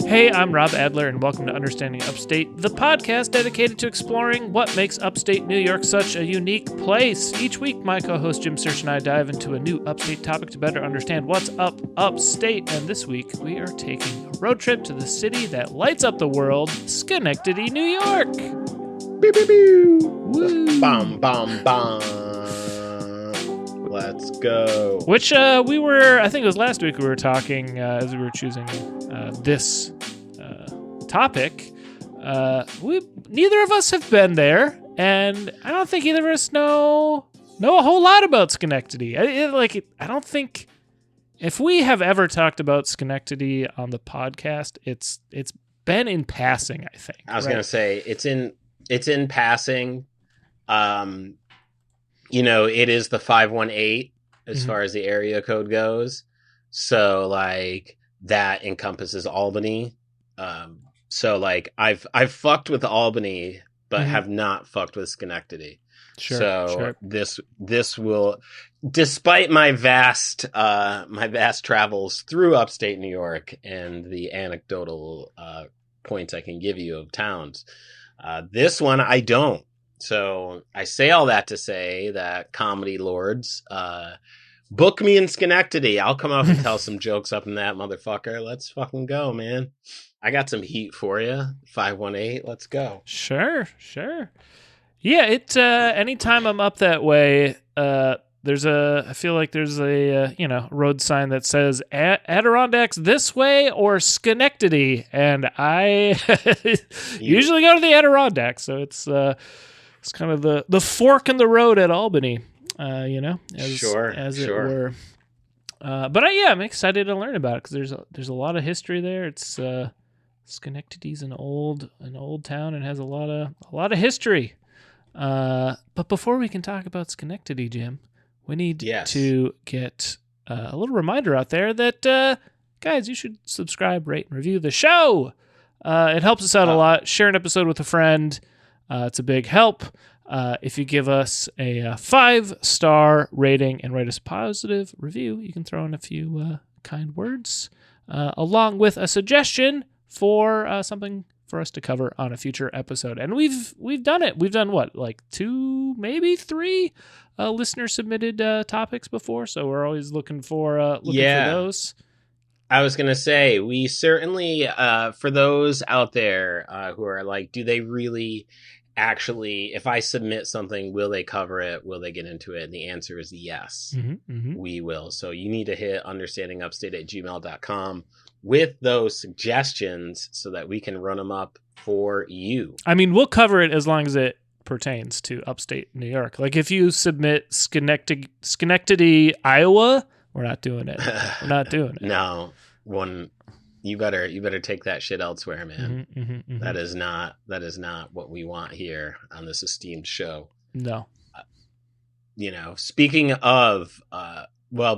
Hey, I'm Rob Adler, and welcome to Understanding Upstate, the podcast dedicated to exploring what makes upstate New York such a unique place. Each week, my co-host Jim Search and I dive into a new upstate topic to better understand what's up upstate. And this week, we are taking a road trip to the city that lights up the world, Schenectady, New York. Pew, pew, pew. Woo. Bum, bum, bum. Let's go. Which I think it was last week we were talking as we were choosing this topic. Neither of us have been there, and I don't think either of us know a whole lot about Schenectady. I don't think if we have ever talked about Schenectady on the podcast, it's been in passing, I think. I was going to say it's in passing. It is the 518 as far as the area code goes. So like that encompasses Albany. I've fucked with Albany, but have not fucked with Schenectady. Sure. This will, despite my vast travels through upstate New York and the anecdotal points I can give you of towns, this one I don't. So I say all that to say that comedy lords, book me in Schenectady. I'll come up and tell some jokes up in that motherfucker. Let's fucking go, man. I got some heat for you. 518. Let's go. Sure. Yeah, anytime I'm up that way, I feel like there's a road sign that says Adirondacks this way or Schenectady, and I usually go to the Adirondacks, so it's kind of the fork in the road at Albany, as it were. But I'm excited to learn about it because there's a lot of history there. It's Schenectady's an old town and has a lot of history. But before we can talk about Schenectady, Jim, we need to get a little reminder out there that guys, you should subscribe, rate, and review the show. It helps us out a lot. Share an episode with a friend. It's a big help. If you give us a 5-star rating and write us a positive review, you can throw in a few kind words along with a suggestion for something for us to cover on a future episode. And we've done it. We've done what, like 2, maybe 3 listener submitted topics before. So we're always looking for those. I was going to say, we certainly, for those out there who are like, do they really actually, if I submit something, will they cover it? Will they get into it? And the answer is yes, we will. So you need to hit understandingupstate@gmail.com with those suggestions so that we can run them up for you. I mean, we'll cover it as long as it pertains to upstate New York. Like if you submit Schenectady, Iowa, we're not doing it. We're not doing it. No, you better take that shit elsewhere, man. That is not what we want here on this esteemed show. No. Speaking of,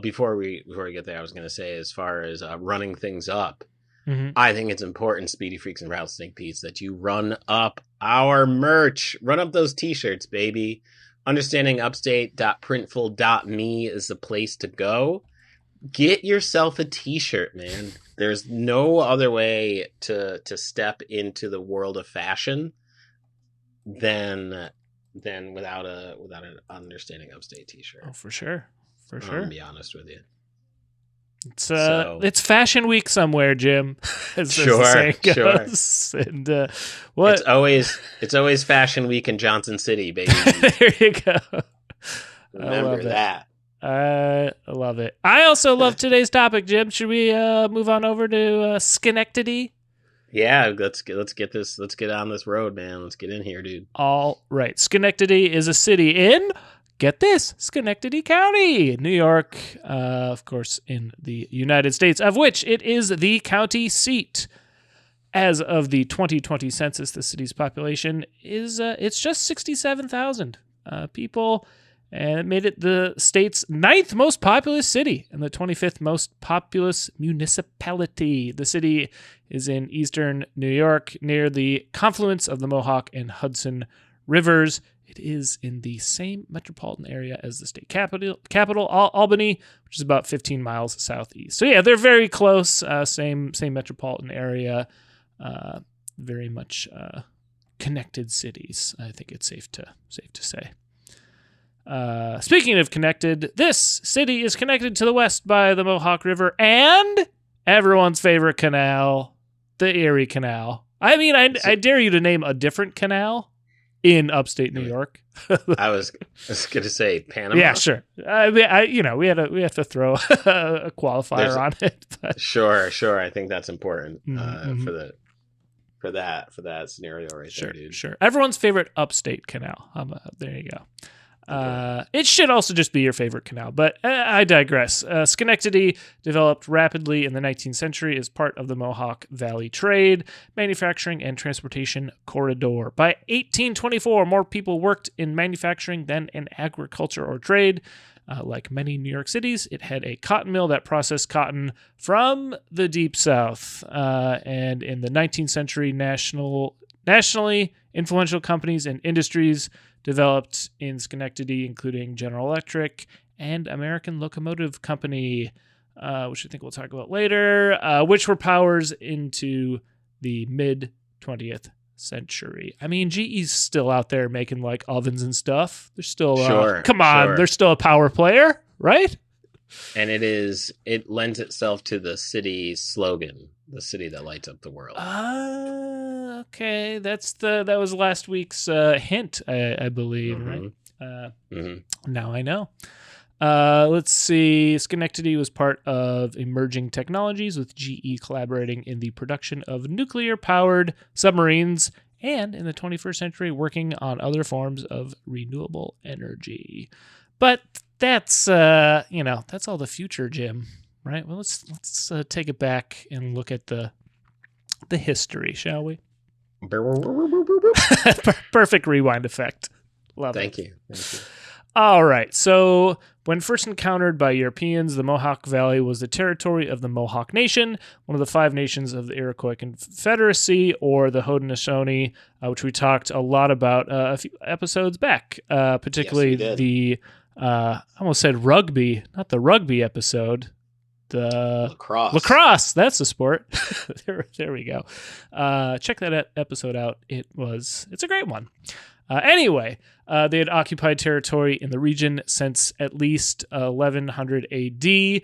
before we get there, I was going to say, as far as running things up, I think it's important, Speedy Freaks and Rattlesnake Pete's, that you run up our merch. Run up those t-shirts, baby. Understandingupstate.printful.me is the place to go. Get yourself a t-shirt, man. There's no other way to step into the world of fashion than without an Understanding Upstate t-shirt. Oh, for sure. I'm gonna be honest with you. It's Fashion Week somewhere, Jim. As sure. And what? It's always Fashion Week in Johnson City, baby. There you go. Remember that. I love it. I also love today's topic, Jim. Should we move on over to Schenectady? Yeah, let's get on this road, man. Let's get in here, dude. All right. Schenectady is a city in, get this, Schenectady County, New York, of course, in the United States, of which it is the county seat. As of the 2020 census, the city's population is it's just 67,000 people. And it made it the state's 9th most populous city and the 25th most populous municipality. The city is in eastern New York near the confluence of the Mohawk and Hudson rivers. It is in the same metropolitan area as the state capital, Albany, which is about 15 miles southeast. So yeah, they're very close. Same metropolitan area. Very much connected cities. I think it's safe to say. Speaking of connected, this city is connected to the west by the Mohawk River and everyone's favorite canal, the Erie Canal. I mean, I dare you to name a different canal in upstate New York. I was going to say Panama. Yeah, sure. We have to throw a qualifier on it. But. Sure. I think that's important for that scenario right there, dude. Sure. Everyone's favorite upstate canal. There you go. It should also just be your favorite canal, but I digress. Schenectady developed rapidly in the 19th century as part of the Mohawk Valley trade, manufacturing, and transportation corridor. By 1824, more people worked in manufacturing than in agriculture or trade. Like many New York cities, it had a cotton mill that processed cotton from the Deep South. And in the 19th century, nationally influential companies and industries developed in Schenectady, including General Electric and American Locomotive Company, which I think we'll talk about later, which were powers into the mid-20th century. I mean, GE's still out there making like ovens and stuff. They're still, they're still a power player, right? And it lends itself to the city slogan, the city that lights up the world. Okay, that was last week's hint, I believe, right? Now I know. Let's see. Schenectady was part of emerging technologies, with GE collaborating in the production of nuclear-powered submarines, and in the 21st century working on other forms of renewable energy. But that's that's all the future, Jim. Right? Well, let's take it back and look at the history, shall we? Perfect rewind effect. Love it. Thank you. All right. So when first encountered by Europeans, the Mohawk Valley was the territory of the Mohawk Nation, one of the 5 nations of the Iroquois Confederacy, or the Haudenosaunee, which we talked a lot about a few episodes back, particularly the I almost said rugby, not the rugby episode. The lacrosse, that's the sport. there we go. Check that episode out. It's a great one. Anyway, they had occupied territory in the region since at least 1100 AD.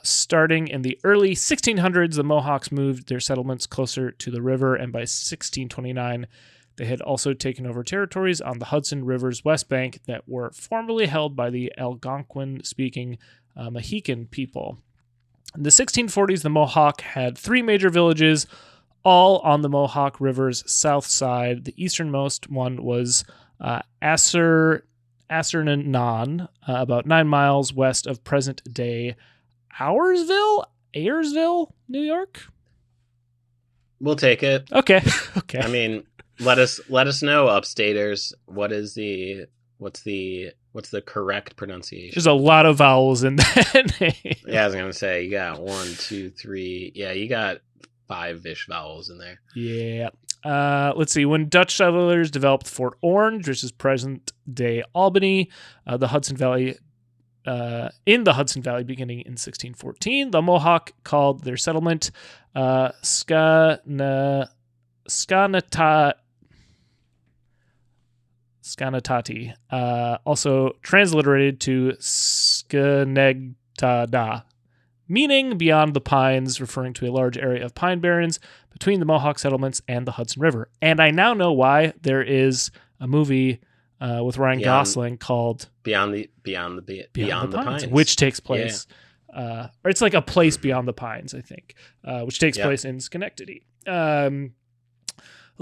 Starting in the early 1600s, the Mohawks moved their settlements closer to the river, and by 1629, they had also taken over territories on the Hudson River's west bank that were formerly held by the Algonquin-speaking Mohican people. In the 1640s, the Mohawk had 3 major villages, all on the Mohawk River's south side. The easternmost one was Assernanon, about 9 miles west of present-day Ayersville, New York. We'll take it. Okay. I mean, let us know, upstaters. What's the correct pronunciation? There's a lot of vowels in that name. Yeah, I was gonna say you got 1, 2, 3. Yeah, you got 5-ish vowels in there. Yeah. Let's see. When Dutch settlers developed Fort Orange, which is present-day Albany, in the Hudson Valley beginning in 1614, the Mohawk called their settlement Skanatati, also transliterated to Skenegtada, meaning beyond the pines, referring to a large area of pine barrens between the Mohawk settlements and the Hudson River. And I now know why there is a movie with Ryan Gosling called Beyond the Pines, which takes place, or it's like a place beyond the pines, I think, which takes place in Schenectady.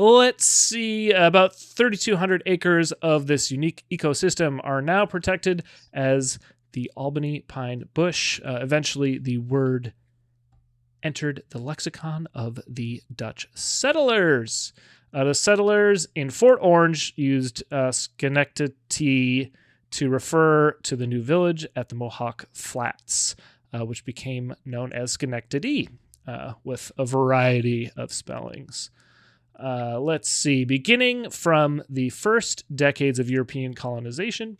Let's see. About 3,200 acres of this unique ecosystem are now protected as the Albany pine bush. Eventually, the word entered the lexicon of the Dutch settlers. The settlers in Fort Orange used Schenectady to refer to the new village at the Mohawk Flats, which became known as Schenectady, with a variety of spellings. Let's see. Beginning from the first decades of European colonization,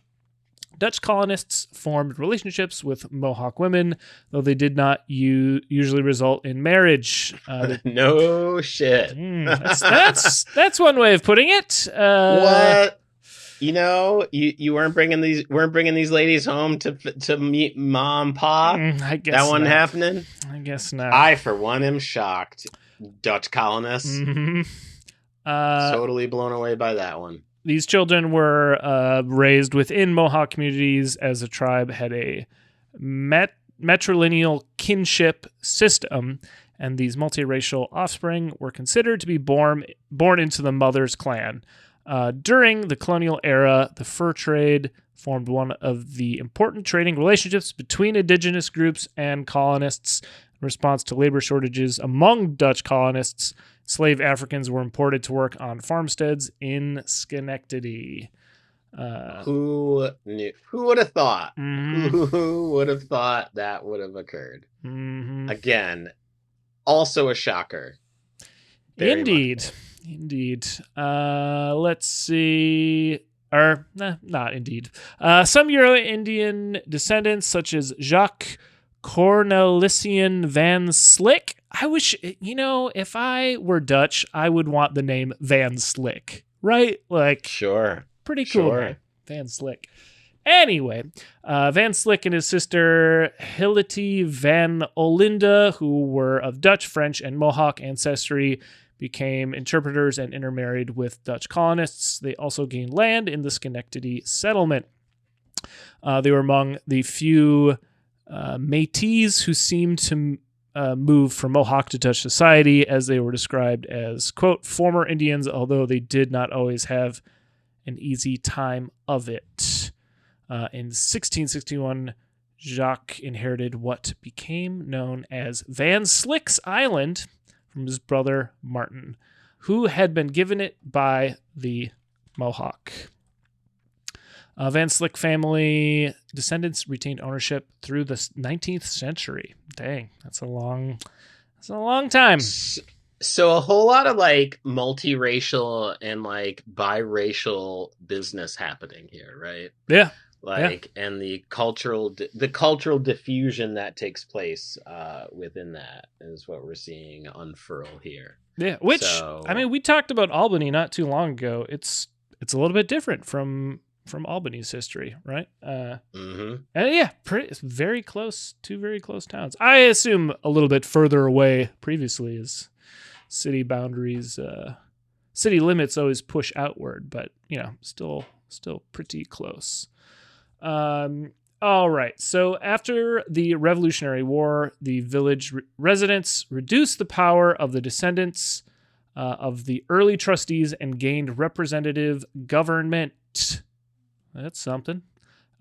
Dutch colonists formed relationships with Mohawk women, though they did not usually result in marriage. No shit. That's one way of putting it. What? You weren't bringing these ladies home to meet mom, pop. I guess that wasn't not. happening. I guess not. I, for one, am shocked. Dutch colonists, totally blown away by that one. These children were raised within Mohawk communities, as the tribe had a matrilineal kinship system, and these multiracial offspring were considered to be born into the mother's clan. During the colonial era, the fur trade formed one of the important trading relationships between indigenous groups and colonists. In response to labor shortages among Dutch colonists, slave Africans were imported to work on farmsteads in Schenectady. Who knew? Who would have thought? Mm-hmm. Who would have thought that would have occurred? Mm-hmm. Again, also a shocker. Indeed. Let's see. Not indeed. Some Euro-Indian descendants, such as Jacques Cornelissen van Slick. I wish, if I were Dutch, I would want the name Van Slick, right? Like, sure. Pretty cool. Sure. Van Slick. Anyway, Van Slick and his sister Hillety van Olinda, who were of Dutch, French, and Mohawk ancestry, became interpreters and intermarried with Dutch colonists. They also gained land in the Schenectady settlement. They were among the few Métis who seemed to move from Mohawk to Dutch society, as they were described as, quote, former Indians, although they did not always have an easy time of it. In 1661, Jacques inherited what became known as Van Slick's Island from his brother Martin, who had been given it by the Mohawk. Van Slick family descendants retained ownership through the 19th century. Dang, that's a long time. So a whole lot of like multiracial and like biracial business happening here, right? Yeah. And the cultural diffusion that takes place within that is what we're seeing unfurl here. Yeah, we talked about Albany not too long ago. It's a little bit different from Albany's history, right? And yeah, very close, two very close towns. I assume a little bit further away previously, as city boundaries, city limits always push outward, but still pretty close. All right. So after the Revolutionary War, the village residents reduced the power of the descendants of the early trustees and gained representative government. That's something.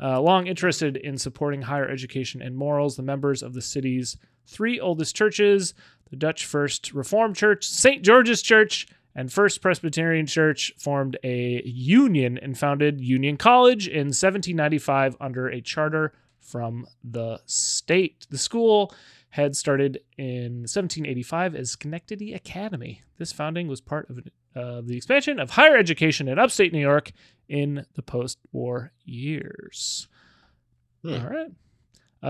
Long interested in supporting higher education and morals, the members of the city's three oldest churches, the Dutch First Reformed Church, St. George's Church, and First Presbyterian Church, formed a union and founded Union College in 1795 under a charter from the state. The school had started in 1785 as Schenectady Academy. This founding was part of the expansion of higher education in upstate New York in the post-war years. All right.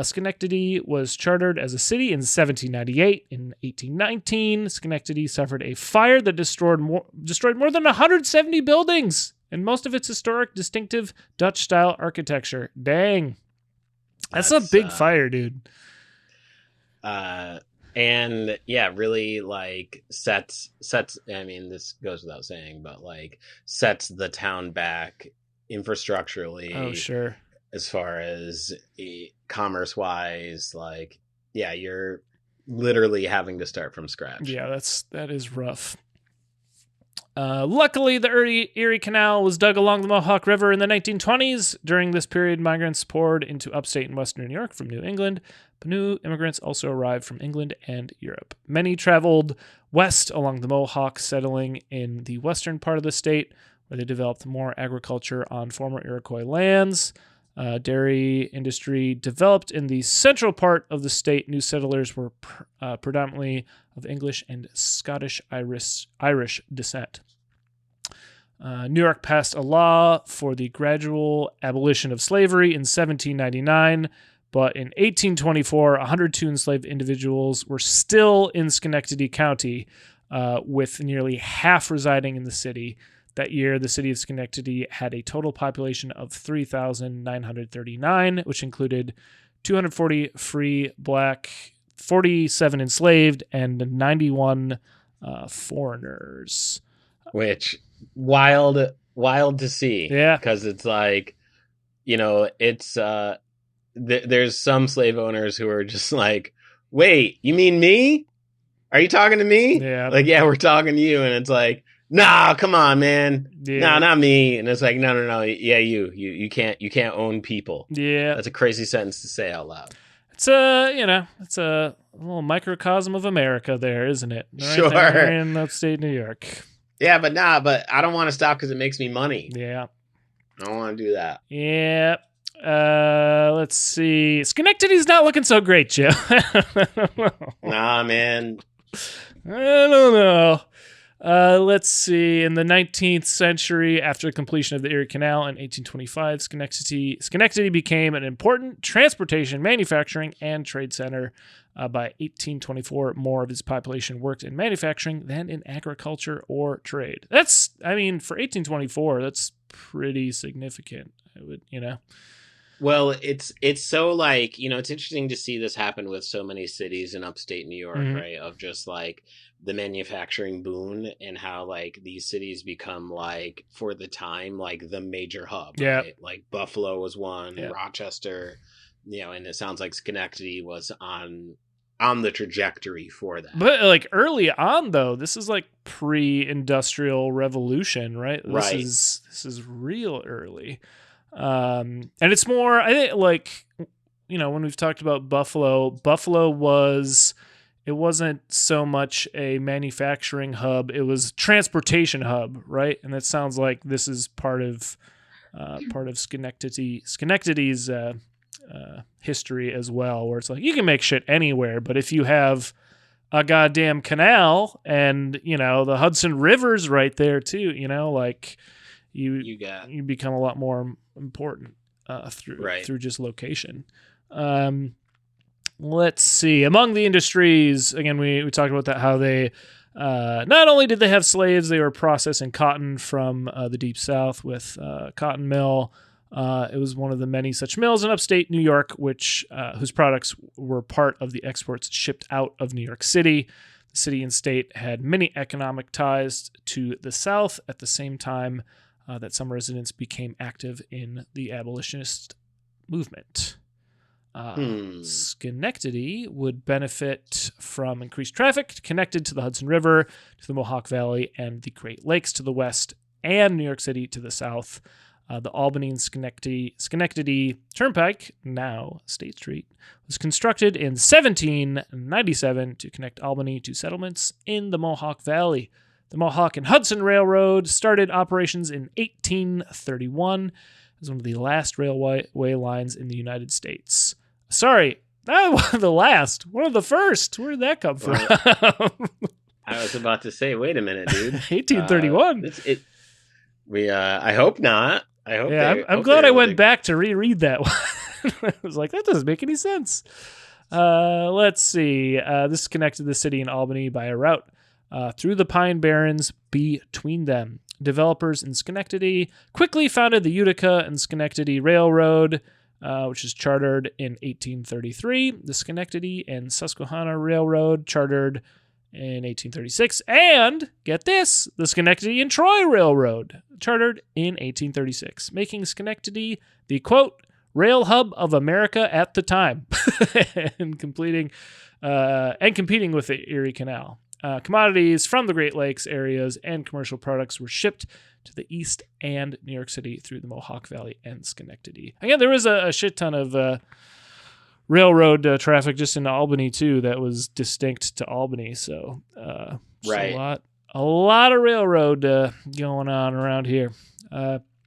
Schenectady was chartered as a city in 1798. In 1819, Schenectady suffered a fire that destroyed more than 170 buildings and most of its historic, distinctive Dutch-style architecture. Dang. That's a big fire, dude. And yeah, really like sets, I mean, this goes without saying, but like sets the town back infrastructurally. Oh, sure. As far as commerce wise, like, yeah, you're literally having to start from scratch. Yeah, that is rough. Luckily, the Erie Canal was dug along the Mohawk River in the 1920s. During this period, migrants poured into upstate and western New York from New England, but new immigrants also arrived from England and Europe. Many traveled west along the Mohawk, settling in the western part of the state, where they developed more agriculture on former Iroquois lands. Dairy industry developed in the central part of the state. New settlers were predominantly of English and Scottish Irish descent. New York passed a law for the gradual abolition of slavery in 1799, but in 1824, 102 enslaved individuals were still in Schenectady County, with nearly half residing in the city. That year, the city of Schenectady had a total population of 3,939, which included 240 free black, 47 enslaved, and 91 foreigners. Which, wild to see. Yeah. Because it's like, it's... there's some slave owners who are just like, wait, you mean me? Are you talking to me? Yeah. Like, yeah, we're talking to you. And it's like, nah, come on, man. Yeah. Nah, not me. And it's like, no. Yeah, you can't own people. Yeah. That's a crazy sentence to say out loud. It's a little microcosm of America there, isn't it? Right sure. There in upstate New York. Yeah, but I don't want to stop because it makes me money. Yeah. I don't want to do that. Yeah. Let's see. Schenectady's not looking so great, Joe. Nah, man. I don't know. Let's see. In the 19th century, after the completion of the Erie Canal in 1825, Schenectady became an important transportation, manufacturing, and trade center. By 1824, more of its population worked in manufacturing than in agriculture or trade. For 1824, that's pretty significant. Well, it's so like, it's interesting to see this happen with so many cities in upstate New York, mm-hmm. right? Of just like the manufacturing boom and how like these cities become like, for the time, like the major hub. Yeah. Right? Like Buffalo was one, yeah. Rochester, and it sounds like Schenectady was on the trajectory for that. But like early on though, this is like pre-industrial revolution, right? This is real early. And it's more, I think, like, when we've talked about Buffalo it wasn't so much a manufacturing hub, it was transportation hub, right? And that sounds like this is part of Schenectady's history as well, where it's like you can make shit anywhere, but if you have a goddamn canal and the Hudson River's right there too, like you become a lot more important through just location. Let's see. Among the industries, again, we talked about that, how they not only did they have slaves, they were processing cotton from the Deep South with cotton mill. It was one of the many such mills in upstate New York, whose products were part of the exports shipped out of New York City. The city and state had many economic ties to the South at the same time that some residents became active in the abolitionist movement. Schenectady would benefit from increased traffic connected to the Hudson River, to the Mohawk Valley, and the Great Lakes to the west, and New York City to the south. The Albany and Schenectady Turnpike, now State Street, was constructed in 1797 to connect Albany to settlements in the Mohawk Valley. The Mohawk and Hudson Railroad started operations in 1831 as one of the last railway lines in the United States. Sorry, not one of the last, one of the first. Where did that come from? I was about to say, wait a minute, dude. 1831. I hope not. I'm glad I went back to reread that one. I was like, that doesn't make any sense. Let's see. This connected the city and Albany by a route through the Pine Barrens between them. Developers in Schenectady quickly founded the Utica and Schenectady Railroad, which was chartered in 1833. The Schenectady and Susquehanna Railroad, chartered in 1836. And, get this, the Schenectady and Troy Railroad, chartered in 1836, making Schenectady the, quote, rail hub of America at the time, and competing with the Erie Canal. Commodities from the Great Lakes areas and commercial products were shipped to the east and New York City through the Mohawk Valley and Schenectady. Again, there was a shit ton of railroad traffic just in Albany too that was distinct to Albany. So right, a lot of railroad going on around here.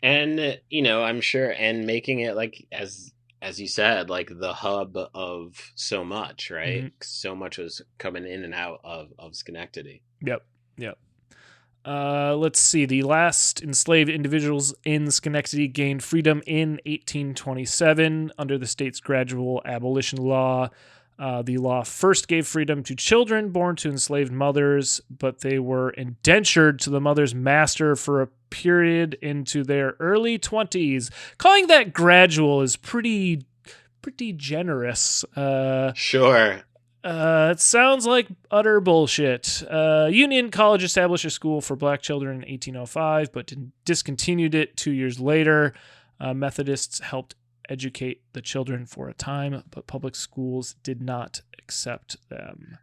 And, I'm sure, and making it like, as you said, like the hub of so much, right? Mm-hmm. So much was coming in and out of Schenectady. Yep. Let's see. The last enslaved individuals in Schenectady gained freedom in 1827 under the state's gradual abolition law. The law first gave freedom to children born to enslaved mothers, but they were indentured to the mother's master for a period into their early 20s. Calling that gradual is pretty generous. Sure. It sounds like utter bullshit. Union College established a school for black children in 1805, but discontinued it 2 years later. Methodists helped educate the children for a time, but public schools did not accept them.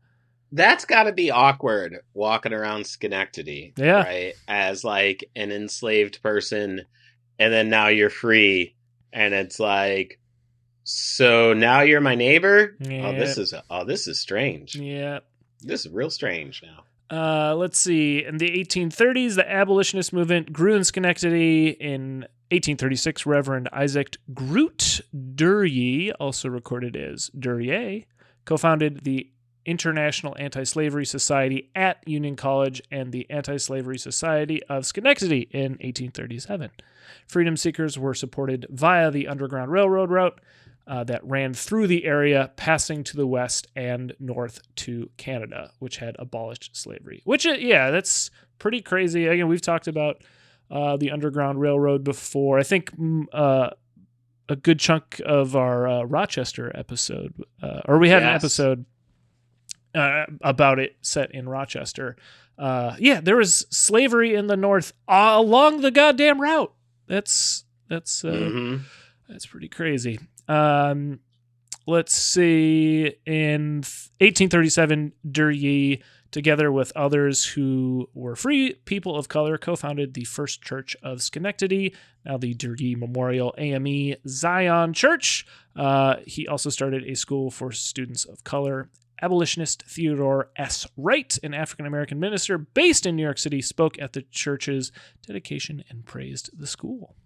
That's got to be awkward walking around Schenectady, right? As like an enslaved person, and then now you're free, and it's like, so now you're my neighbor? Yeah. This is strange. Yeah. This is real strange now. Let's see. In the 1830s, the abolitionist movement grew in Schenectady. In 1836, Reverend Isaac Groot Duryea, also recorded as Duryea, co-founded the International Anti-Slavery Society at Union College and the Anti-Slavery Society of Schenectady in 1837. Freedom seekers were supported via the Underground Railroad route that ran through the area, passing to the west and north to Canada, which had abolished slavery. Which, that's pretty crazy. Again, we've talked about the Underground Railroad before. I think a good chunk of our Rochester episode, or we had an episode about it set in Rochester. There was slavery in the north along the goddamn route. That's pretty crazy. Let's see. In 1837, Duryea, together with others who were free people of color, co-founded the First Church of Schenectady, now the Duryea Memorial AME Zion Church. He also started a school for students of color. Abolitionist Theodore S. Wright, an African-American minister based in New York City, spoke at the church's dedication and praised the school.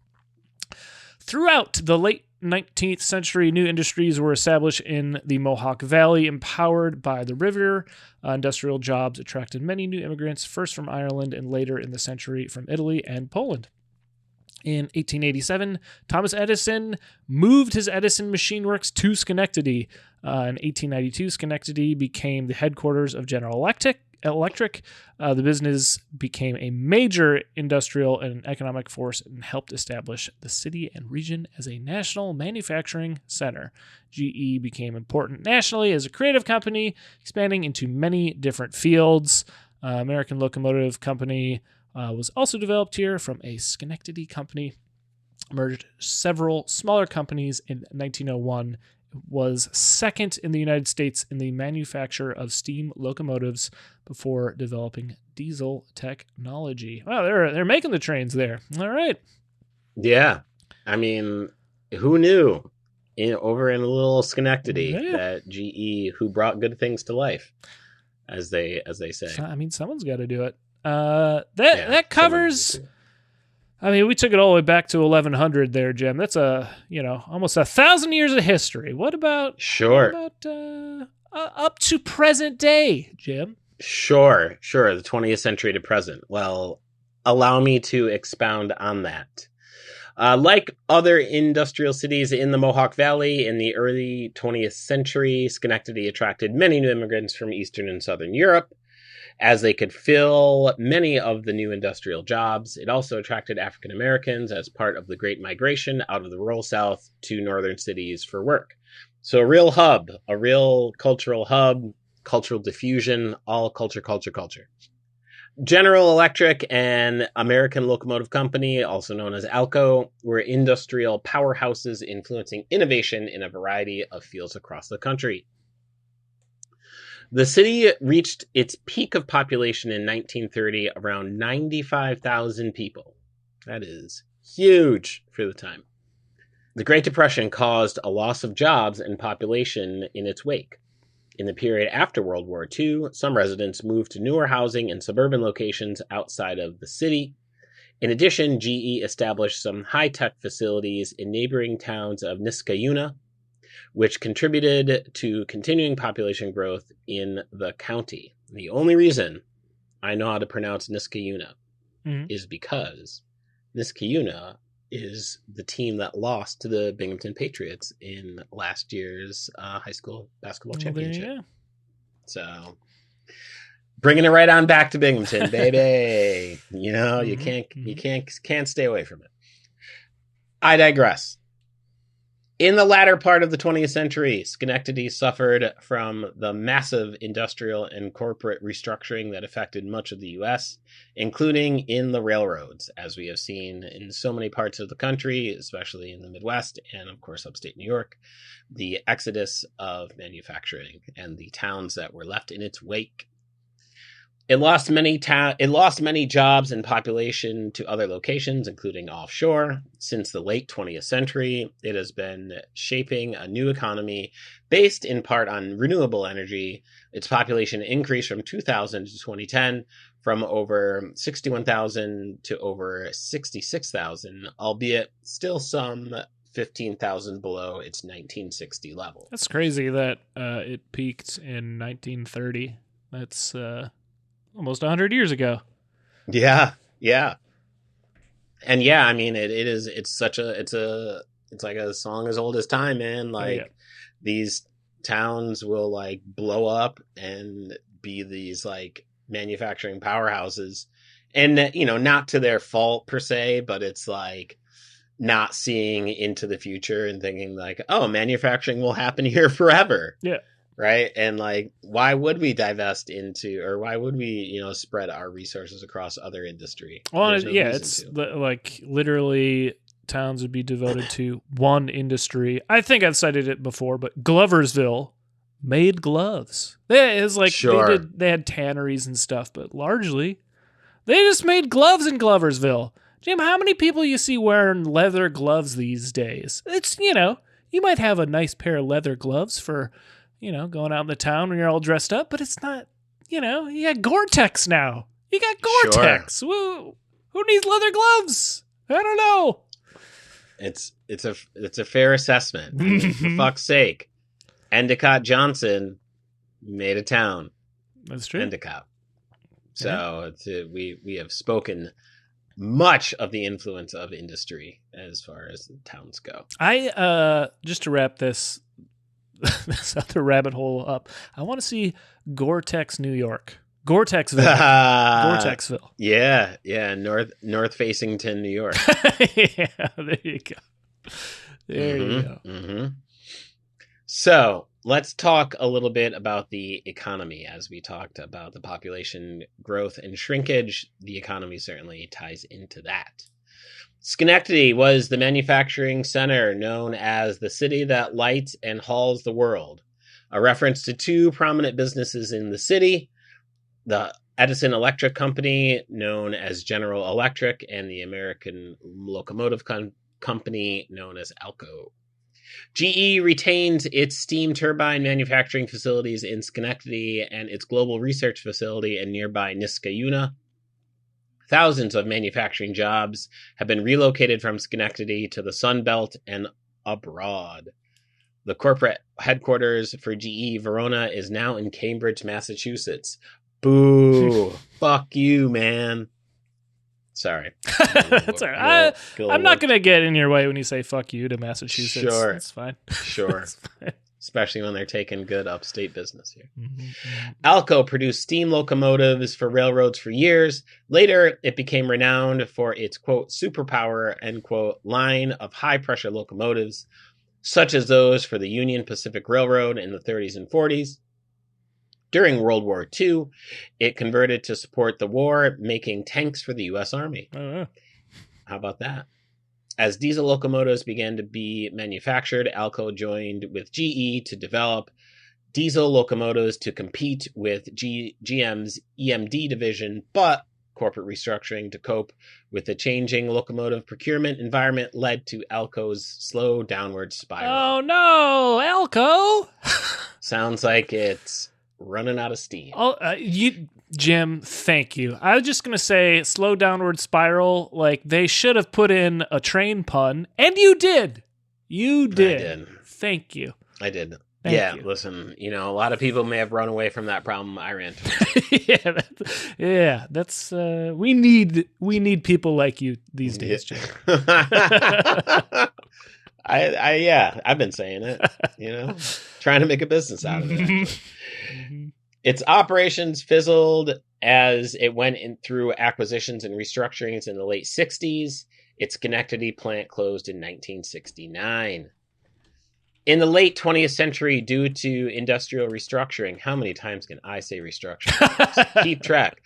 Throughout the late 19th century, new industries were established in the Mohawk Valley, empowered by the river. Industrial jobs attracted many new immigrants, first from Ireland and later in the century from Italy and Poland. In 1887, Thomas Edison moved his Edison Machine Works to Schenectady. In 1892, Schenectady became the headquarters of General Electric. The business became a major industrial and economic force and helped establish the city and region as a national manufacturing center. GE became important nationally as a creative company, expanding into many different fields. American Locomotive Company was also developed here from a Schenectady company. Merged several smaller companies in 1901. Was second in the United States in the manufacture of steam locomotives before developing diesel technology. Wow, they're making the trains there. All right. Yeah. I mean, who knew over in a little Schenectady that GE, who brought good things to life, as they say. I mean, someone's got to do it. That covers... I mean, we took it all the way back to 1100 there, Jim. That's almost 1,000 years of history. What about up to present day, Jim? Sure. The 20th century to present. Well, allow me to expound on that. Like other industrial cities in the Mohawk Valley in the early 20th century, Schenectady attracted many new immigrants from Eastern and Southern Europe. As they could fill many of the new industrial jobs, it also attracted African Americans as part of the Great Migration out of the rural South to northern cities for work. So a real hub, a real cultural hub, cultural diffusion, all culture. General Electric and American Locomotive Company, also known as ALCO, were industrial powerhouses influencing innovation in a variety of fields across the country. The city reached its peak of population in 1930, around 95,000 people. That is huge for the time. The Great Depression caused a loss of jobs and population in its wake. In the period after World War II, some residents moved to newer housing in suburban locations outside of the city. In addition, GE established some high-tech facilities in neighboring towns of Niskayuna, which contributed to continuing population growth in the county. The only reason I know how to pronounce Niskayuna is because Niskayuna is the team that lost to the Binghamton Patriots in last year's high school basketball championship. Yeah. So, bringing it right on back to Binghamton, baby. You can't stay away from it. I digress. In the latter part of the 20th century, Schenectady suffered from the massive industrial and corporate restructuring that affected much of the U.S., including in the railroads, as we have seen in so many parts of the country, especially in the Midwest and, of course, upstate New York, the exodus of manufacturing and the towns that were left in its wake. It lost many jobs and population to other locations, including offshore. Since the late 20th century, it has been shaping a new economy based in part on renewable energy. Its population increased from 2000 to 2010 from over 61,000 to over 66,000, albeit still some 15,000 below its 1960 level. That's crazy that it peaked in 1930. That's almost 100 years ago. Yeah. And yeah, I mean, it's like a song as old as time, man. Like, these towns will like blow up and be these like manufacturing powerhouses, and not to their fault per se, but it's like not seeing into the future and thinking like, oh, manufacturing will happen here forever. Yeah. Right. And like, why would we divest into, or why would we, spread our resources across other industry? Well, it's like literally towns would be devoted to one industry. I think I've cited it before, but Gloversville made gloves. They had tanneries and stuff, but largely they just made gloves in Gloversville. Jim, how many people you see wearing leather gloves these days? It's, you might have a nice pair of leather gloves for, going out in the town when you're all dressed up, but it's not, you got Gore-Tex now. You got Gore-Tex. Sure. Woo. Who needs leather gloves? I don't know. It's a fair assessment. I mean, for fuck's sake. Endicott Johnson made a town. That's true. Endicott. So we have spoken much of the influence of industry as far as the towns go. I just to wrap this other rabbit hole up, I want to see Gore-Tex, New York. Gore-Texville. Gore-Texville. Yeah. North Facington, New York. Yeah, there you go. There you go. Mm-hmm. So let's talk a little bit about the economy. As we talked about the population growth and shrinkage, the economy certainly ties into that. Schenectady was the manufacturing center known as the city that lights and hauls the world, a reference to two prominent businesses in the city, the Edison Electric Company, known as General Electric, and the American Locomotive Company, known as Alco. GE retains its steam turbine manufacturing facilities in Schenectady and its global research facility in nearby Niskayuna. Thousands of manufacturing jobs have been relocated from Schenectady to the Sun Belt and abroad. The corporate headquarters for GE Verona is now in Cambridge, Massachusetts. Boo! Fuck you, man. Sorry. That's all right. I'm not going to get in your way when you say fuck you to Massachusetts. Sure. That's fine. Sure. That's fine. Especially when they're taking good upstate business here. Mm-hmm. Alco produced steam locomotives for railroads for years. Later, it became renowned for its, quote, superpower, end quote, line of high-pressure locomotives, such as those for the Union Pacific Railroad in the 30s and 40s. During World War II, it converted to support the war, making tanks for the U.S. Army. Oh, yeah. How about that? As diesel locomotives began to be manufactured, Alco joined with GE to develop diesel locomotives to compete with GM's EMD division, but corporate restructuring to cope with the changing locomotive procurement environment led to Alco's slow downward spiral. Oh no, Alco! Sounds like it's running out of steam. Oh, Jim, thank you. I was just going to say slow downward spiral. Like, they should have put in a train pun, and you did. You did. I did. Thank you. I did. Thank you. Listen, a lot of people may have run away from that problem. I ran to. That's we need people like you these days, Jim. I've been saying it, trying to make a business out of it. Mm-hmm. Its operations fizzled as it went in through acquisitions and restructurings in the late 60s. Its Schenectady plant closed in 1969. In the late 20th century, due to industrial restructuring, how many times can I say restructuring? Keep track.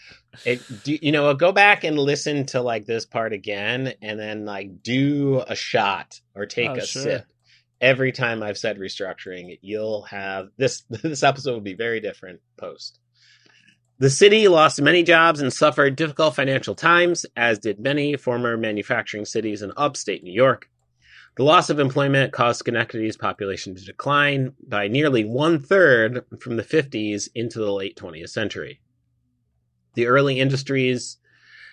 Go back and listen to like this part again, and then like do a shot or take a sip. Every time I've said restructuring, you'll have this episode will be very different post. The city lost many jobs and suffered difficult financial times, as did many former manufacturing cities in upstate New York. The loss of employment caused Schenectady's population to decline by nearly 1/3 from the 50s into the late 20th century. The early industries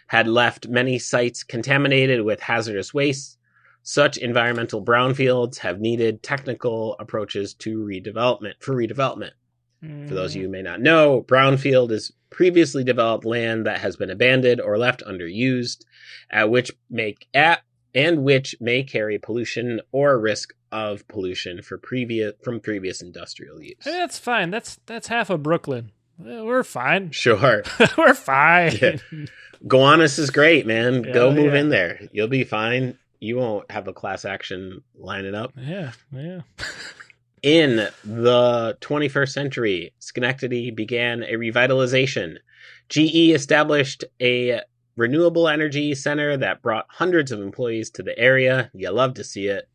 had left many sites contaminated with hazardous waste. Such environmental brownfields have needed technical approaches to redevelopment. For those of you who may not know, brownfield is previously developed land that has been abandoned or left underused, which may carry pollution or risk of pollution from previous industrial use. Hey, that's fine. That's half of Brooklyn. We're fine. Sure. We're fine. Yeah. Gowanus is great, man. Go move in there. You'll be fine. You won't have a class action lining up. Yeah. In the 21st century, Schenectady began a revitalization. GE established a renewable energy center that brought hundreds of employees to the area. You love to see it.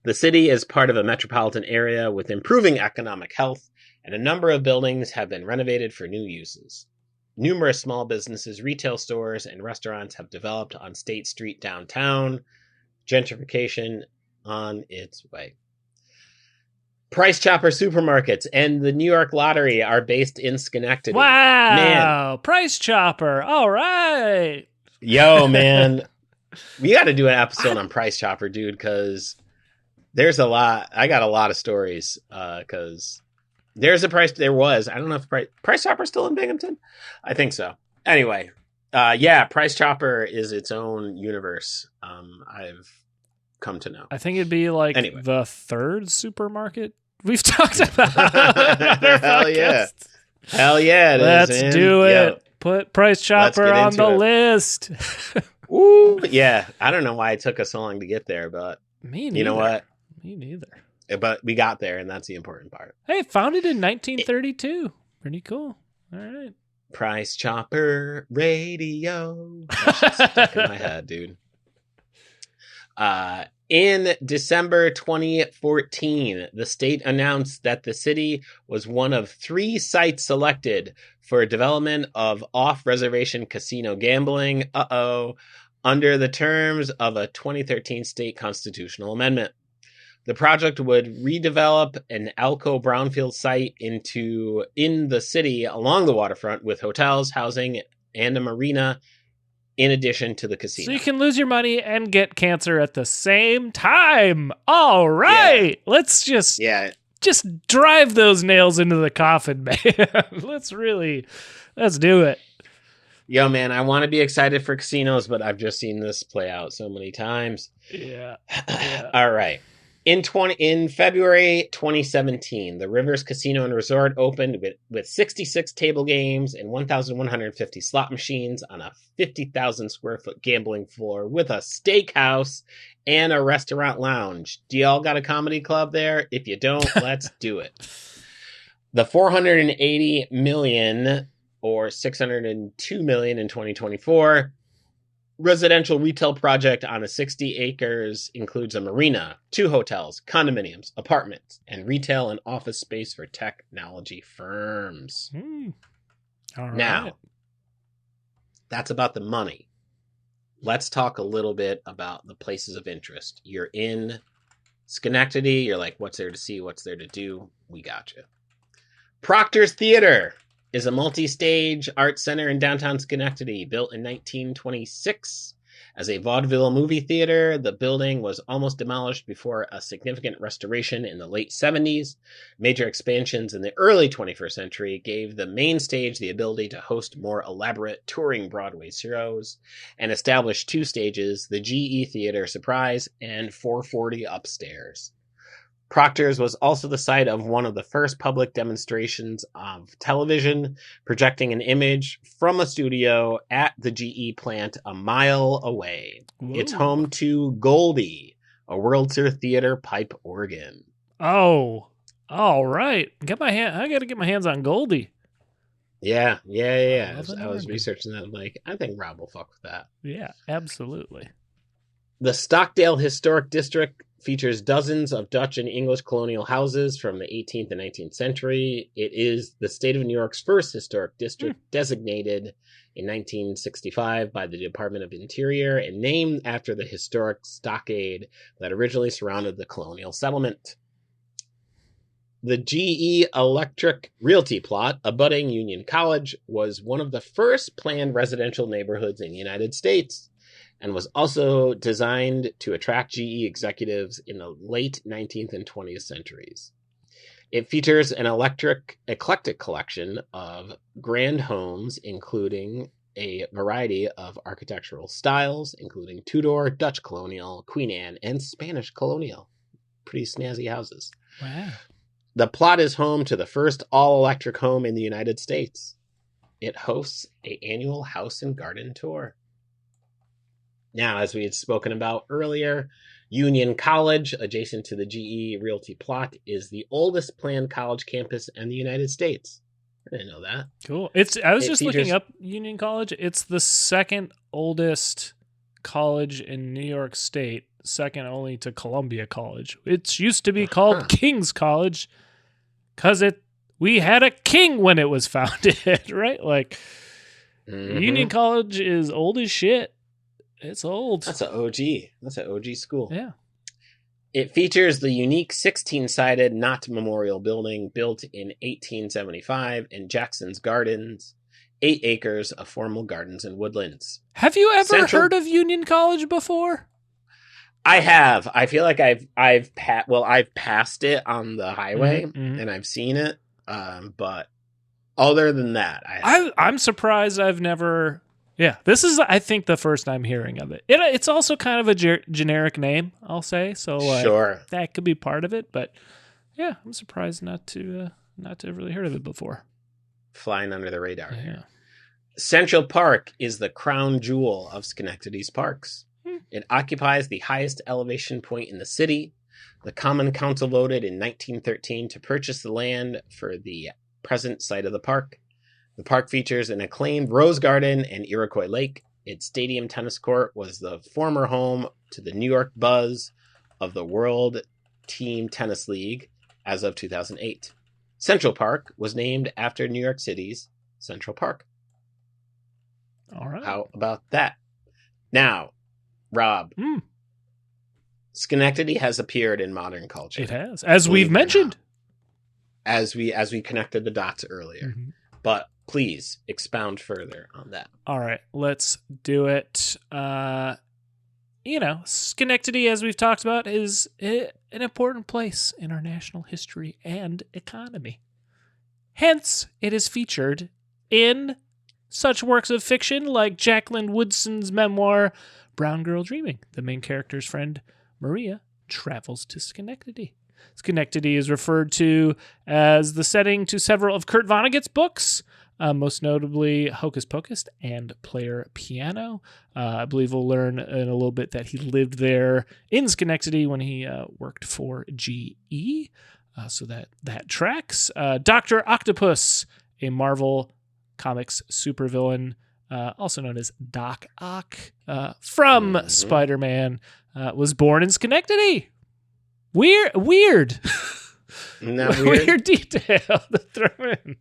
The city is part of a metropolitan area with improving economic health, and a number of buildings have been renovated for new uses. Numerous small businesses, retail stores, and restaurants have developed on State Street downtown. Gentrification on its way. Price Chopper supermarkets and the New York Lottery are based in Schenectady. Wow. Man. Price Chopper. All right. Yo, man. We got to do an episode on Price Chopper, dude, because there's a lot. I got a lot of stories because there's a price. There was. I don't know if Price Chopper's still in Binghamton. I think so. Anyway, Price Chopper is its own universe. I've come to know. I think it'd be like the third supermarket we've talked about. Hell yeah. Let's do it. Yo, put Price Chopper on the list. Ooh, yeah. I don't know why it took us so long to get there, but me neither. You know what? Me neither. But we got there, and that's the important part. Hey, founded in 1932. Pretty cool. All right. Price Chopper Radio. That's just stuck in my head, dude. In December 2014, the state announced that the city was one of 3 sites selected for development of off-reservation casino gambling, under the terms of a 2013 state constitutional amendment. The project would redevelop an Alco brownfield site in the city along the waterfront with hotels, housing, and a marina, in addition to the casino. So you can lose your money and get cancer at the same time. All right. Yeah. Let's just drive those nails into the coffin, man. Let's do it. Yo, man, I want to be excited for casinos, but I've just seen this play out so many times. Yeah. All right. In February 2017, the Rivers Casino and Resort opened with 66 table games and 1,150 slot machines on a 50,000 square foot gambling floor with a steakhouse and a restaurant lounge. Do y'all got a comedy club there? If you don't, let's do it. The $480 million or $602 million in 2024 residential retail project on 60 acres includes a marina, 2 hotels, condominiums, apartments, and retail and office space for technology firms. All right. Now, that's about the money. Let's talk a little bit about the places of interest. You're in Schenectady. You're like, what's there to see? What's there to do? We got you. Proctor's Theater is a multi-stage art center in downtown Schenectady, built in 1926. As a vaudeville movie theater, the building was almost demolished before a significant restoration in the late 70s. Major expansions in the early 21st century gave the main stage the ability to host more elaborate touring Broadway shows and established 2 stages, the GE Theater Surprise and 440 Upstairs. Proctor's was also the site of one of the first public demonstrations of television, projecting an image from a studio at the GE plant a mile away. Whoa. It's home to Goldie, a Wurlitzer Theater pipe organ. Oh, all right. I got to get my hands on Goldie. Yeah. I was researching that. I'm like, I think Rob will fuck with that. Yeah, absolutely. The Stockdale Historic District features dozens of Dutch and English colonial houses from the 18th and 19th century. It is the state of New York's first historic district, designated in 1965 by the Department of Interior and named after the historic stockade that originally surrounded the colonial settlement. The GE Electric Realty plot abutting Union College was one of the first planned residential neighborhoods in the United States, and was also designed to attract GE executives in the late 19th and 20th centuries. It features an eclectic collection of grand homes, including a variety of architectural styles, including Tudor, Dutch colonial, Queen Anne, and Spanish colonial. Pretty snazzy houses. Wow. The plot is home to the first all-electric home in the United States. It hosts an annual house and garden tour. Now, as we had spoken about earlier, Union College, adjacent to the GE Realty plot, is the oldest planned college campus in the United States. I didn't know that. Cool. I was just looking up Union College. It's the second oldest college in New York State, second only to Columbia College. It used to be called King's College because we had a king when it was founded, right? Like, Union College is old as shit. It's old. That's an OG. That's an OG school. Yeah. It features the unique 16-sided Knott Memorial Building built in 1875 in Jackson's Gardens, 8 acres of formal gardens and woodlands. Have you ever heard of Union College before? I have. I feel like I've passed it on the highway and I've seen it. But other than that, I'm surprised I've never. Yeah, this is, I think, the first I'm hearing of it. It's also kind of a generic name, I'll say. So sure, that could be part of it. But yeah, I'm surprised not to have really heard of it before. Flying under the radar here. Central Park is the crown jewel of Schenectady's parks. It occupies the highest elevation point in the city. The Common Council voted in 1913 to purchase the land for the present site of the park. The park features an acclaimed rose garden and Iroquois Lake. Its stadium tennis court was the former home to the New York Buzz of the World Team Tennis League as of 2008. Central Park was named after New York City's Central Park. All right. How about that? Now, Rob, Schenectady has appeared in modern culture. It has, as we've mentioned. As we connected the dots earlier. But please expound further on that. All right, let's do it. Schenectady, as we've talked about, is an important place in our national history and economy. Hence, it is featured in such works of fiction like Jacqueline Woodson's memoir, Brown Girl Dreaming. The main character's friend, Maria, travels to Schenectady. Schenectady is referred to as the setting to several of Kurt Vonnegut's books, most notably Hocus Pocus and Player Piano. I believe we'll learn in a little bit that he lived there in Schenectady when he worked for GE. So that tracks. Dr. Octopus, a Marvel Comics supervillain, also known as Doc Ock, from Spider-Man, was born in Schenectady. Weird. Weird detail to throw in.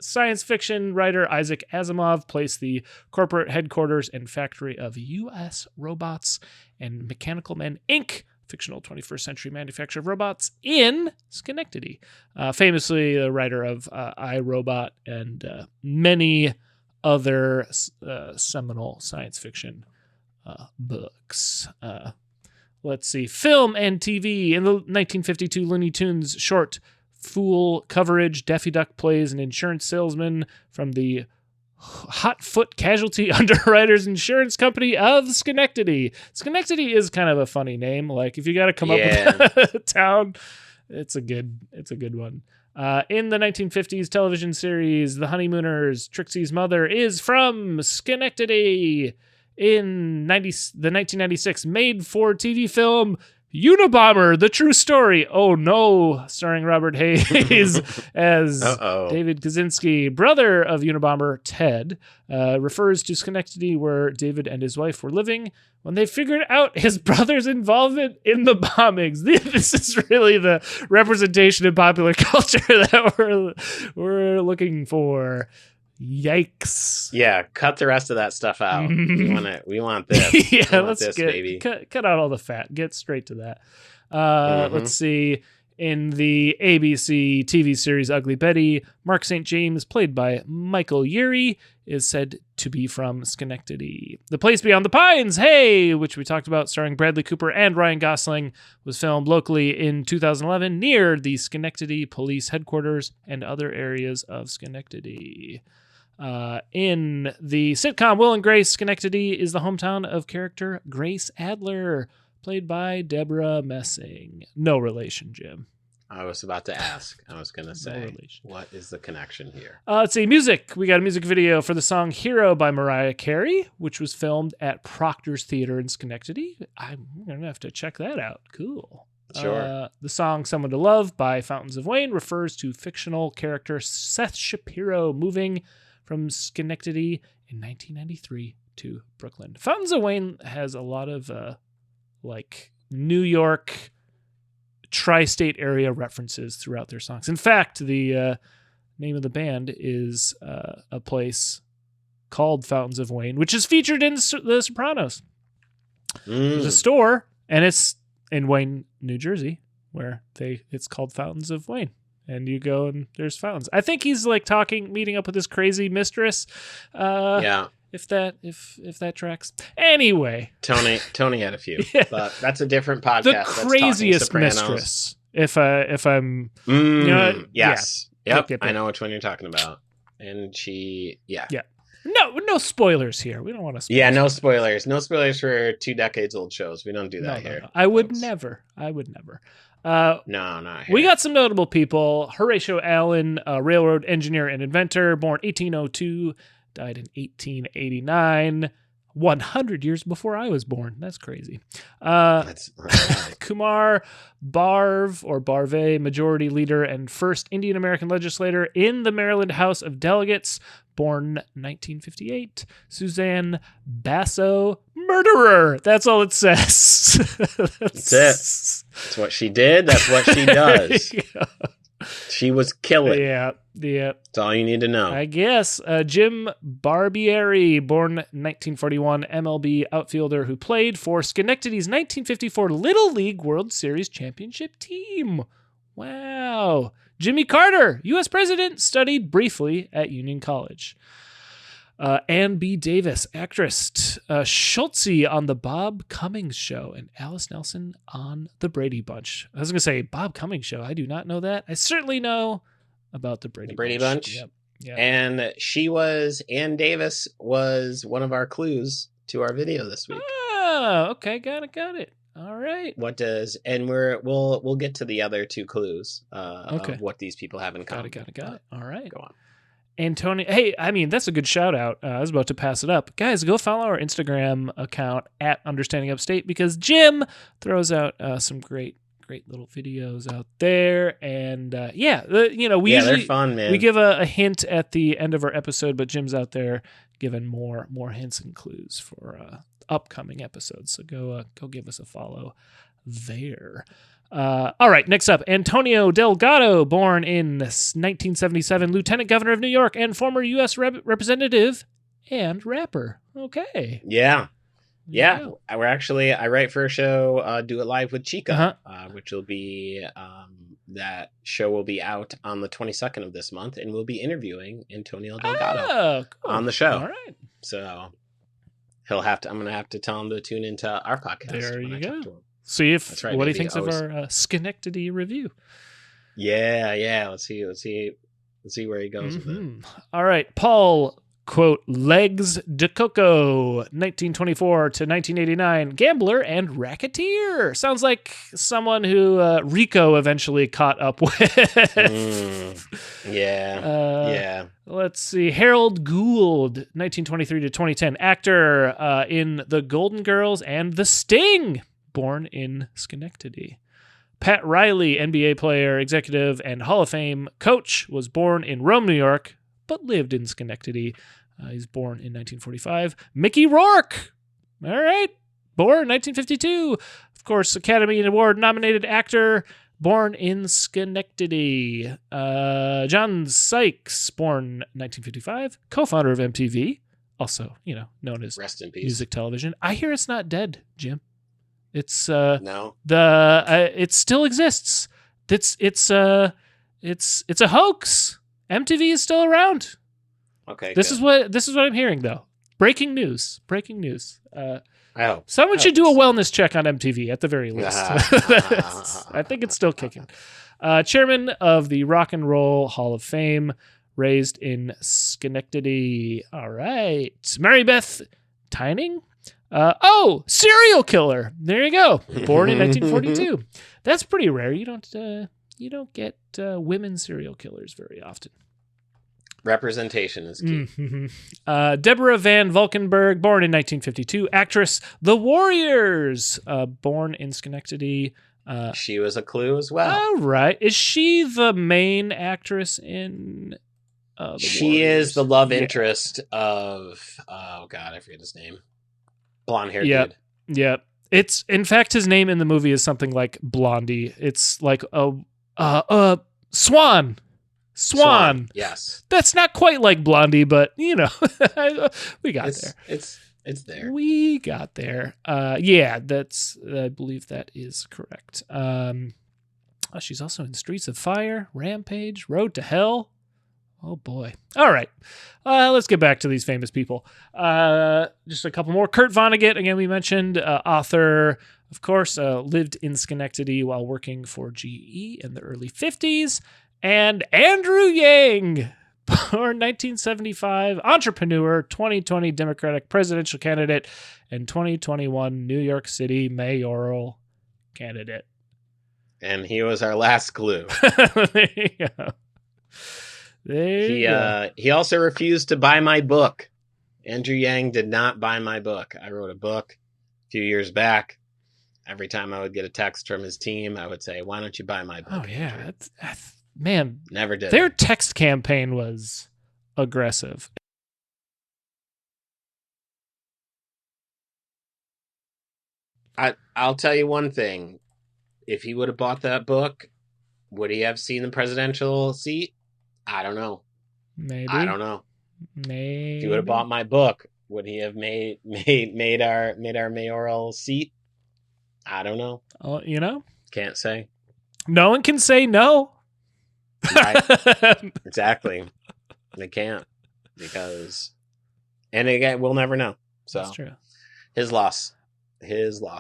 Science fiction writer Isaac Asimov placed the corporate headquarters and factory of U.S. Robots and Mechanical Men, Inc. fictional 21st century manufacturer of robots in Schenectady. Famously the writer of I, Robot and many other seminal science fiction books. Let's see. Film and TV. In the 1952 Looney Tunes short Fool coverage, Daffy Duck plays an insurance salesman from the Hot Foot Casualty Underwriters Insurance Company of Schenectady. Schenectady is kind of a funny name. Like, if you got to come up with a town, it's a good one. In the 1950s television series The Honeymooners, Trixie's mother is from Schenectady. In the 1996 made-for-TV film Unabomber, The True Story. Oh no, starring Robert Hayes as David Kaczynski, brother of Unabomber Ted, refers to Schenectady where David and his wife were living when they figured out his brother's involvement in the bombings. This is really the representation in popular culture that we're looking for. Yikes. Yeah, cut the rest of that stuff out. We want this. Yeah, let's baby. Cut out all the fat. Get straight to that. Let's see. In the ABC TV series Ugly Betty, Mark St. James, played by Michael Urie, is said to be from Schenectady. The Place Beyond the Pines, hey, which we talked about, starring Bradley Cooper and Ryan Gosling, was filmed locally in 2011 near the Schenectady Police Headquarters and other areas of Schenectady. In the sitcom Will and Grace, Schenectady is the hometown of character Grace Adler, played by Deborah Messing. No relation, Jim. I was about to ask. I was going to say, what is the connection here? Let's see. Music. We got a music video for the song Hero by Mariah Carey, which was filmed at Proctor's Theater in Schenectady. I'm going to have to check that out. Cool. Sure. The song Someone to Love by Fountains of Wayne refers to fictional character Seth Shapiro moving from Schenectady in 1993 to Brooklyn. Fountains of Wayne has a lot of New York tri-state area references throughout their songs. In fact, the name of the band is a place called Fountains of Wayne, which is featured in The Sopranos. There's a store, and it's in Wayne, New Jersey, where it's called Fountains of Wayne. And you go and there's fountains. I think he's meeting up with his crazy mistress. Yeah. If that tracks. Anyway. Tony had a few, but that's a different podcast. The craziest mistress. If I'm, yes. Yep. I know which one you're talking about. And she, yeah. No spoilers here. We don't want to spoil. Yeah, no spoilers. No spoilers for 2 decades old shows. We don't do that here. No. I would never. No. We got some notable people. Horatio Allen, railroad engineer and inventor, born 1802, died in 1889, 100 years before I was born. That's crazy. Kumar Barve, majority leader and first Indian American legislator in the Maryland House of Delegates, born 1958. Suzanne Basso, murderer. That's all it says. That's it. That's what she did. That's what she does. She was killing. Yeah. That's all you need to know. I guess. Jim Barbieri, born 1941, MLB outfielder who played for Schenectady's 1954 Little League World Series championship team. Wow. Jimmy Carter, U.S. president, studied briefly at Union College. Ann B. Davis, actress. Schultze on The Bob Cummings Show and Alice Nelson on The Brady Bunch. I was going to say Bob Cummings Show. I do not know that. I certainly know about The Brady Bunch. Yep. And Ann Davis was one of our clues to our video this week. Oh, okay. Got it. All right. We'll get to the other 2 clues of what these people have in common. Got it. All right. Go on. Antonio, hey, I mean, that's a good shout out. I was about to pass it up. Guys, go follow our Instagram account at Understanding Upstate because Jim throws out some great little videos out there. And we usually, they're fun, man. We give a hint at the end of our episode, but Jim's out there giving more hints and clues for upcoming episodes. So go give us a follow there. All right, next up, Antonio Delgado, born in 1977, Lieutenant Governor of New York and former U.S. representative and rapper. Okay. Yeah. Yeah, we're actually, I write for a show, Do It Live with Chica, which will be, that show will be out on the 22nd of this month, and we'll be interviewing Antonio Delgado on the show. All right. So I'm going to have to tell him to tune into our podcast. There you go. See if, what he thinks of our Schenectady review. Yeah. Let's see where he goes with it. All right. Paul, quote, Legs de Coco, 1924 to 1989, gambler and racketeer. Sounds like someone who Rico eventually caught up with. Yeah. Let's see. Harold Gould, 1923 to 2010, actor in The Golden Girls and The Sting, born in Schenectady. Pat Riley, NBA player, executive, and Hall of Fame coach, was born in Rome, New York, but lived in Schenectady. He's born in 1945. Mickey Rourke, all right, born 1952. Of course, Academy Award nominated actor, born in Schenectady. John Sykes, born 1955, co-founder of MTV, also, known as Rest in Peace. Music Television. I hear it's not dead, Jim. It's no. It still exists. It's a hoax. MTV is still around. Okay. This is what I'm hearing though. Breaking news. I hope someone should do a wellness check on MTV at the very least. I think it's still kicking. Chairman of the Rock and Roll Hall of Fame, raised in Schenectady. All right. Mary Beth Tyning. Serial killer. There you go. Born in 1942. That's pretty rare. You don't get women serial killers very often. Representation is key. Deborah Van Valkenburg, born in 1952, actress. The Warriors, born in Schenectady. She was a clue as well. All right. Is she the main actress in The She Warriors? is the love interest of, oh God, I forget his name. Blonde-haired dude. Yep. It's, in fact, his name in the movie is something like Blondie. It's like Swan. Yes. That's not quite like Blondie, but we got there. It's there. We got there. I believe that is correct. She's also in Streets of Fire, Rampage, Road to Hell. Oh boy. All right. Let's get back to these famous people. Just a couple more. Kurt Vonnegut, again, we mentioned, author, of course, lived in Schenectady while working for GE in the early 50s. And Andrew Yang, born 1975, entrepreneur, 2020 Democratic presidential candidate, and 2021 New York City mayoral candidate. And he was our last clue. There you go. He also refused to buy my book. Andrew Yang did not buy my book. I wrote a book a few years back. Every time I would get a text from his team, I would say, "Why don't you buy my book?" Oh yeah, that's man. Never did. Their text campaign was aggressive. I'll tell you one thing. If he would have bought that book, would he have seen the presidential seat? I don't know. Maybe. I don't know. Maybe. If he would have bought my book, would he have made our mayoral seat? I don't know. Can't say. No one can say no. Right. Exactly. They can't and again, we'll never know. So that's true. His loss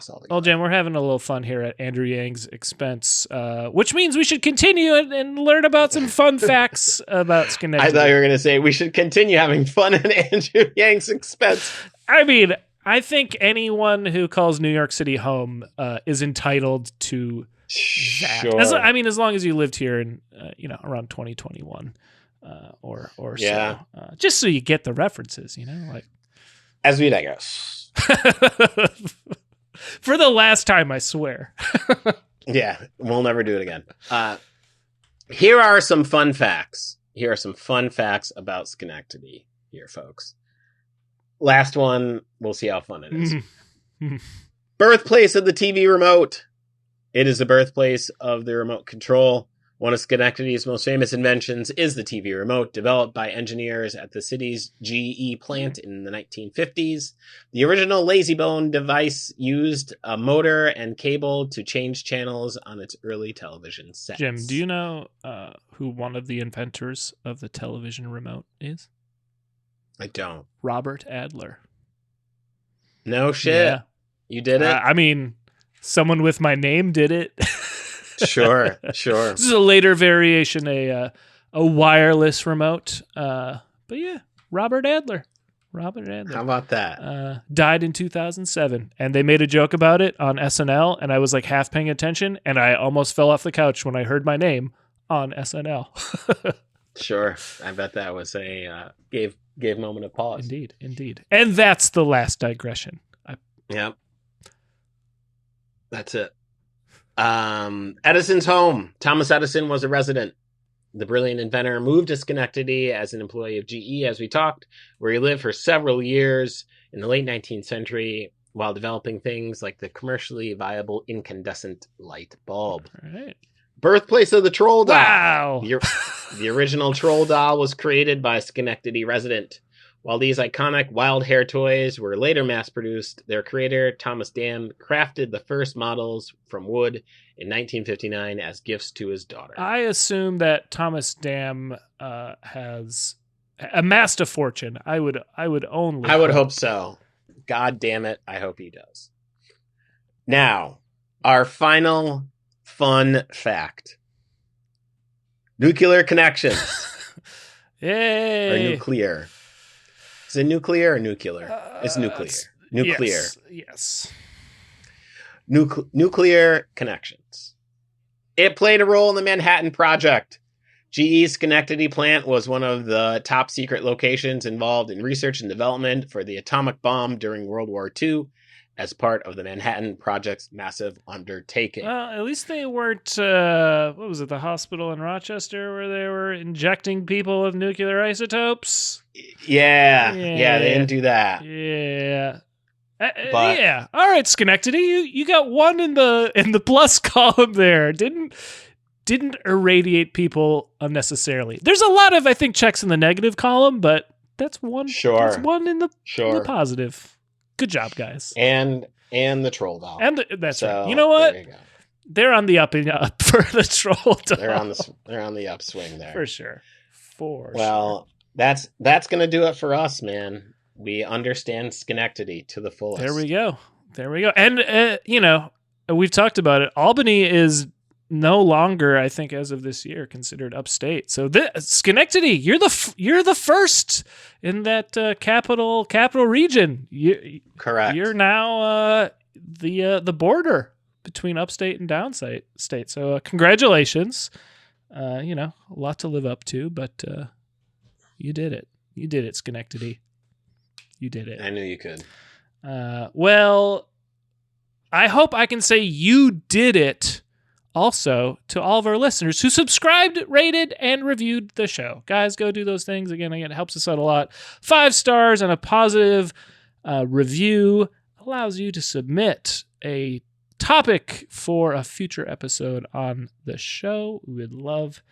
altogether. Well, Jen, we're having a little fun here at Andrew Yang's expense, which means we should continue and learn about some fun facts about Schenectady. I thought you were going to say we should continue having fun at Andrew Yang's expense. I mean, I think anyone who calls New York City home is entitled to that. Sure. As long as you lived here in around 2021 or yeah. so, just so you get the references, like as we digress. For the last time, I swear. Yeah, we'll never do it again. Here are some fun facts. Here are some fun facts about Schenectady here, folks. Last one, we'll see how fun it is. Birthplace of the TV remote. It is the birthplace of the remote control, One of Schenectady's most famous inventions is the TV remote, developed by engineers at the city's GE plant in the 1950s. The original LazyBone device used a motor and cable to change channels on its early television sets. Jim, do you know who one of the inventors of the television remote is? I don't. Robert Adler. No shit. Yeah. You did it? I mean, someone with my name did it. Sure. This is a later variation, a wireless remote. But yeah, Robert Adler. How about that? Died in 2007, and they made a joke about it on SNL, and I was like half paying attention, and I almost fell off the couch when I heard my name on SNL. Sure. I bet that was a gave moment of pause. Indeed. And that's the last digression. Yep. That's it. Edison's home. Thomas Edison was a resident. The brilliant inventor moved to Schenectady as an employee of GE, as we talked, where he lived for several years in the late 19th century while developing things like the commercially viable incandescent light bulb. All right. Birthplace of the troll doll. Wow. The original troll doll was created by a Schenectady resident. While these iconic wild hair toys were later mass-produced, their creator, Thomas Dam, crafted the first models from wood in 1959 as gifts to his daughter. I assume that Thomas Dam has amassed a fortune. I would hope so. God damn it, I hope he does. Now, our final fun fact. Nuclear connections. Yay! Or nuclear. Is it nuclear or nuclear? It's nuclear. Nuclear. Yes. Nuclear connections. It played a role in the Manhattan Project. GE's Schenectady plant was one of the top secret locations involved in research and development for the atomic bomb during World War II as part of the Manhattan Project's massive undertaking. Well, at least they weren't, what was it, the hospital in Rochester where they were injecting people with nuclear isotopes? Yeah, they didn't do that. Yeah. Yeah. All right, Schenectady, you got one in the plus column there. Didn't irradiate people unnecessarily. There's a lot of, I think, checks in the negative column, but that's one. Sure. That's one in the positive. Good job, guys. And the troll doll. And that's right. You know what? There you go. They're on the up and up for the troll doll. They're on the upswing there. For sure. Well, that's going to do it for us, man. We understand Schenectady to the fullest. There we go. And, we've talked about it. Albany is no longer, I think, as of this year, considered upstate. So Schenectady, you're the first in that capital region. Correct. You're now the border between upstate and downstate state. So congratulations. A lot to live up to, but you did it. You did it, Schenectady. You did it. I knew you could. Well, I hope I can say you did it also to all of our listeners who subscribed, rated, and reviewed the show. Guys, go do those things. Again, it helps us out a lot. 5 stars and a positive review allows you to submit a topic for a future episode on the show. We'd love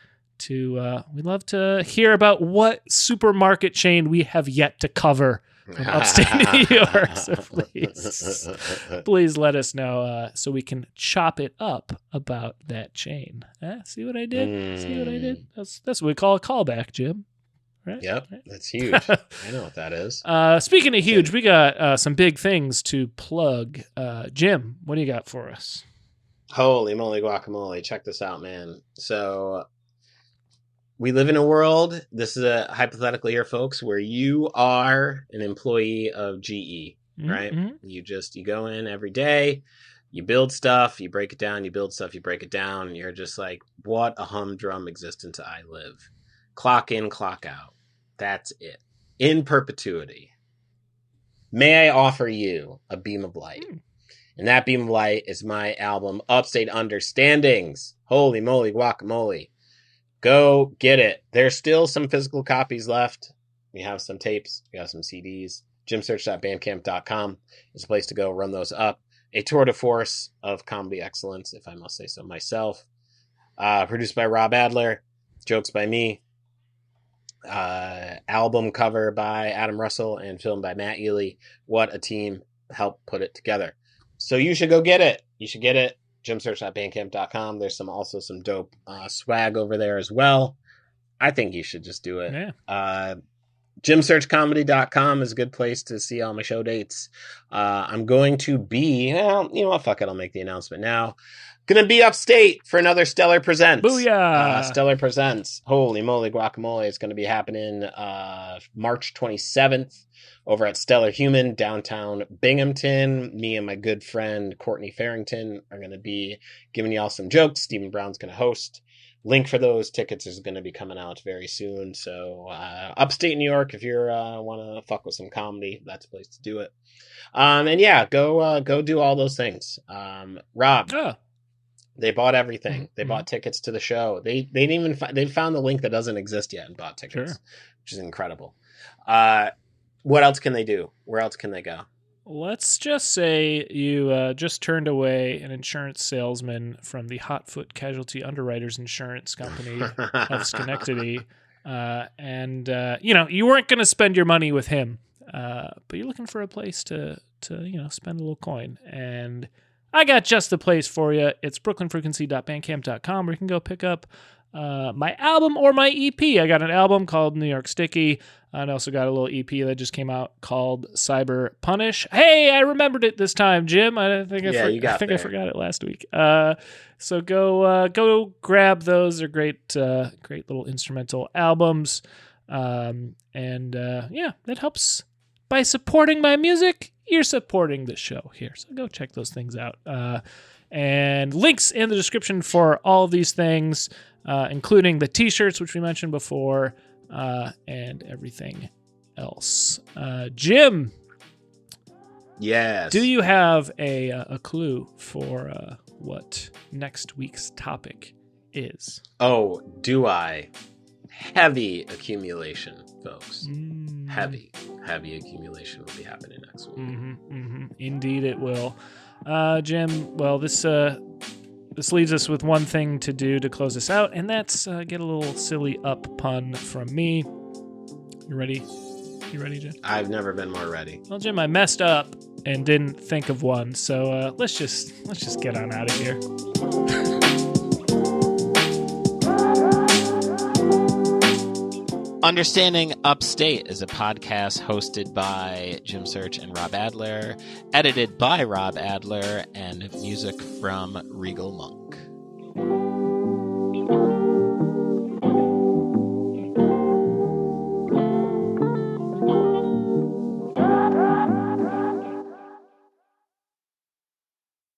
to hear about what supermarket chain we have yet to cover from upstate New York. So please let us know so we can chop it up about that chain. See what I did? That's what we call a callback, Jim. Right? Yep, that's huge. I know what that is. Speaking of huge, we got some big things to plug. Jim, what do you got for us? Holy moly guacamole. Check this out, man. So we live in a world, this is a hypothetical here, folks, where you are an employee of GE, right? Mm-hmm. You go in every day, you build stuff, you break it down, you build stuff, you break it down, and you're just like, what a humdrum existence I live. Clock in, clock out. That's it. In perpetuity. May I offer you a beam of light? And that beam of light is my album, Upstate Understandings. Holy moly guacamole. Go get it. There's still some physical copies left. We have some tapes. We have some CDs. Jimsearch.bandcamp.com is a place to go run those up. A tour de force of comedy excellence, if I must say so myself. Produced by Rob Adler, jokes by me, album cover by Adam Russell, and filmed by Matt Ely. What a team helped put it together. So you should go get it. You should get it. Jimsearch.bandcamp.com. There's also some dope swag over there as well. I think you should just do it. Yeah. Jimsearchcomedy.com is a good place to see all my show dates. I'm going to be, well, you know what? Fuck it. I'll make the announcement now. Going to be upstate for another Stellar Presents. Booyah! Stellar Presents. Holy moly guacamole. It's going to be happening March 27th over at Stellar Human, downtown Binghamton. Me and my good friend Courtney Farrington are going to be giving y'all some jokes. Stephen Brown's going to host. Link for those tickets is going to be coming out very soon. So upstate New York, if you're want to fuck with some comedy, that's a place to do it. And yeah, go do all those things. Rob, they bought everything. They bought tickets to the show. They didn't even they found the link that doesn't exist yet and bought tickets, which is incredible. What else can they do? Where else can they go? Let's just say you just turned away an insurance salesman from the Hotfoot Casualty Underwriters Insurance Company of Schenectady. And you weren't going to spend your money with him, but you're looking for a place to spend a little coin. And I got just the place for you. It's brooklynfrequency.bandcamp.com, where you can go pick up my album or my EP. I got an album called New York Sticky. I also got a little EP that just came out called Cyber Punish. Hey, I remembered it this time, Jim. I think I forgot it last week. So go grab those. They're great little instrumental albums. That helps. By supporting my music, you're supporting the show here. So go check those things out. And links in the description for all of these things, including the t-shirts, which we mentioned before, and everything else. Jim. Yes. Do you have a clue for what next week's topic is? Oh, do I? Heavy accumulation, folks. Heavy accumulation will be happening next week. Indeed it will. Jim, well, this leaves us with one thing to do to close this out, and that's get a little silly up pun from me. You ready? You ready, Jim? I've never been more ready. Well, Jim, I messed up and didn't think of one, so let's just get on out of here. Understanding Upstate is a podcast hosted by Jim Search and Rob Adler, edited by Rob Adler, and music from Regal Monk.